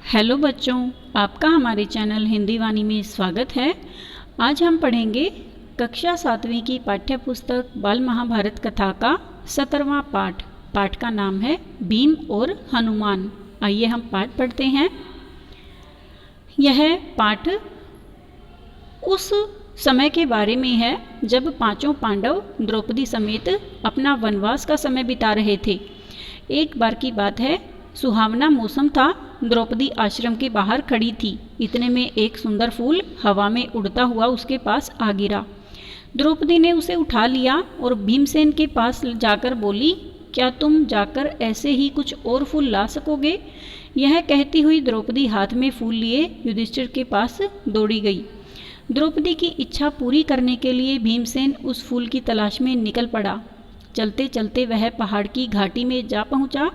Hello बच्चों, आपका हमारे चैनल हिंदी वाणी में स्वागत है। आज हम पढ़ेंगे कक्षा 7वीं की पाठ्य पुस्तक बाल महाभारत कथा का 17वां पाठ। पाठ का नाम है भीम और हनुमान। आइए हम पाठ पढ़ते हैं। यह पाठ उस समय के बारे में है जब पांचों पांडव द्रौपदी समेत अपना वनवास का समय बिता रहे थे। एक बार की बात है, सुहावना मौसम था। द्रौपदी आश्रम के बाहर खड़ी थी। इतने में एक सुंदर फूल हवा में उड़ता हुआ उसके पास आ गिरा। द्रौपदी ने उसे उठा लिया और भीमसेन के पास जाकर बोली, क्या तुम जाकर ऐसे ही कुछ और फूल ला सकोगे? यह कहती हुई द्रौपदी हाथ में फूल लिए युधिष्ठिर के पास दौड़ी गई। द्रौपदी की इच्छा पूरी करने के लिए भीमसेन उस फूल की तलाश में निकल पड़ा। चलते चलते वह पहाड़ की घाटी में जा पहुंचा,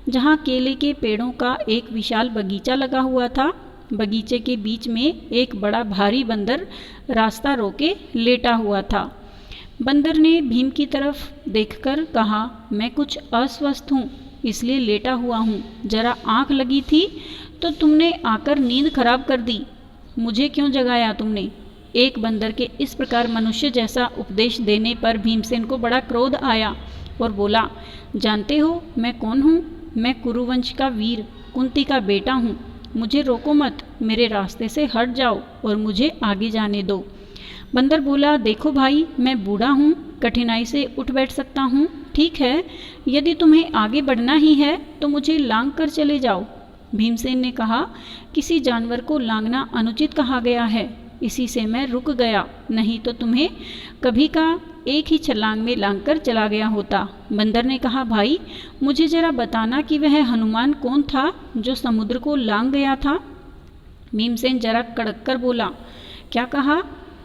जहां केले के पेड़ों का एक विशाल बगीचा लगा हुआ था। बगीचे के बीच में एक बड़ा भारी बंदर रास्ता रोके लेटा हुआ था। बंदर ने भीम की तरफ देखकर कहा, मैं कुछ अस्वस्थ हूँ, इसलिए लेटा हुआ हूँ। जरा आँख लगी थी तो तुमने आकर नींद खराब कर दी। मुझे क्यों जगाया तुमने? एक बंदर के इस प्रकार मनुष्य जैसा उपदेश देने पर भीमसेन को बड़ा क्रोध आया और बोला, जानते हो मैं कौन हूँ? मैं कुरुवंश का वीर कुंती का बेटा हूँ। मुझे रोको मत, मेरे रास्ते से हट जाओ और मुझे आगे जाने दो। बंदर बोला, देखो भाई, मैं बूढ़ा हूँ, कठिनाई से उठ बैठ सकता हूँ। ठीक है, यदि तुम्हें आगे बढ़ना ही है तो मुझे लांग कर चले जाओ। भीमसेन ने कहा, किसी जानवर को लांगना अनुचित कहा गया है, इसी से मैं रुक गया, नहीं तो तुम्हें कभी का एक ही छलांग में लांग कर चला गया होता। बंदर ने कहा, भाई मुझे जरा बताना कि वह हनुमान कौन था जो समुद्र को लांग गया था? भीमसेन जरा कड़क कर बोला, क्या कहा?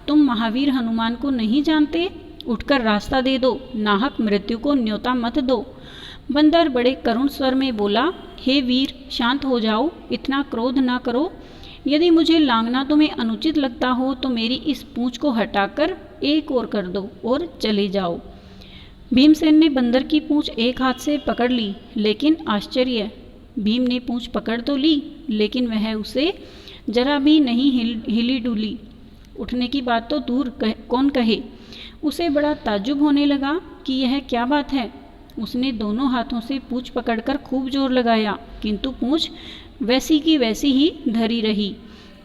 तुम महावीर हनुमान को नहीं जानते? उठकर रास्ता दे दो, नाहक मृत्यु को न्योता मत दो। बंदर बड़े करुण स्वर में बोला, हे वीर, शांत हो जाओ, इतना क्रोध ना करो। यदि मुझे लांगना तुम्हें अनुचित लगता हो तो मेरी इस पूंछ को हटाकर एक और कर दो और चले जाओ। भीमसेन ने बंदर की पूंछ एक हाथ से पकड़ ली, लेकिन आश्चर्य, भीम ने पूंछ पकड़ तो ली लेकिन वह उसे जरा भी नहीं हिली डुली। उठने की बात तो दूर कौन कहे। उसे बड़ा ताज्जुब होने लगा कि यह क्या बात है। उसने दोनों हाथों से पूंछ पकड़कर खूब जोर लगाया, किंतु पूंछ वैसी की वैसी ही धरी रही।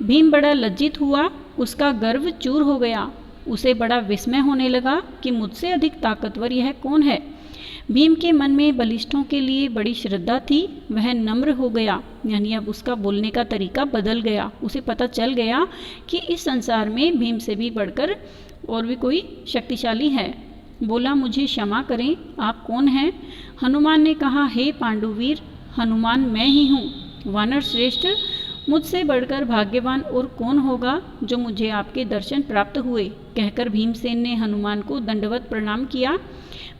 भीम बड़ा लज्जित हुआ, उसका गर्व चूर हो गया। उसे बड़ा विस्मय होने लगा कि मुझसे अधिक ताकतवर यह कौन है। भीम के मन में बलिष्ठों के लिए बड़ी श्रद्धा थी। वह नम्र हो गया, यानी अब उसका बोलने का तरीका बदल गया। उसे पता चल गया कि इस संसार में भीम से भी बढ़कर और भी कोई शक्तिशाली है। बोला, मुझे क्षमा करें, आप कौन हैं? हनुमान ने कहा, हे पांडुवीर, हनुमान मैं ही हूँ। वानर श्रेष्ठ, मुझसे बढ़कर भाग्यवान और कौन होगा जो मुझे आपके दर्शन प्राप्त हुए। कहकर भीमसेन ने हनुमान को दंडवत प्रणाम किया।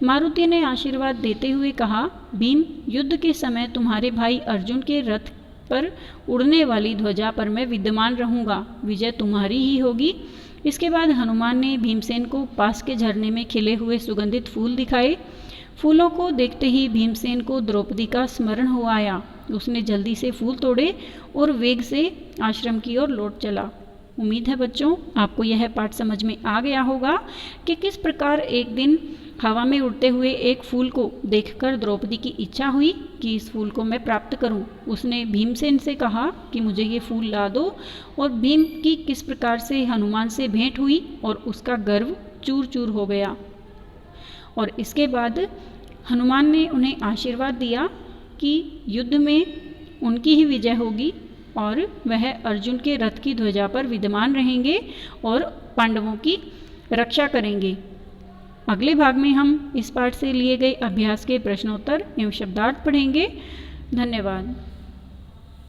मारुति ने आशीर्वाद देते हुए कहा, भीम, युद्ध के समय तुम्हारे भाई अर्जुन के रथ पर उड़ने वाली ध्वजा पर मैं विद्यमान रहूंगा, विजय तुम्हारी ही होगी। इसके बाद हनुमान ने भीमसेन को पास के झरने में खिले हुए सुगंधित फूल दिखाए। फूलों को देखते ही भीमसेन को द्रौपदी का स्मरण हो आया। उसने जल्दी से फूल तोड़े और वेग से आश्रम की ओर लौट चला। उम्मीद है बच्चों, आपको यह पाठ समझ में आ गया होगा कि किस प्रकार एक दिन हवा में उड़ते हुए एक फूल को देखकर द्रौपदी की इच्छा हुई कि इस फूल को मैं प्राप्त करूं। उसने भीमसेन से कहा कि मुझे ये फूल ला दो, और भीम की किस प्रकार से हनुमान से भेंट हुई और उसका गर्व चूर चूर हो गया। और इसके बाद हनुमान ने उन्हें आशीर्वाद दिया कि युद्ध में उनकी ही विजय होगी और वह अर्जुन के रथ की ध्वजा पर विद्यमान रहेंगे और पांडवों की रक्षा करेंगे। अगले भाग में हम इस पाठ से लिए गए अभ्यास के प्रश्नोत्तर एवं शब्दार्थ पढ़ेंगे। धन्यवाद।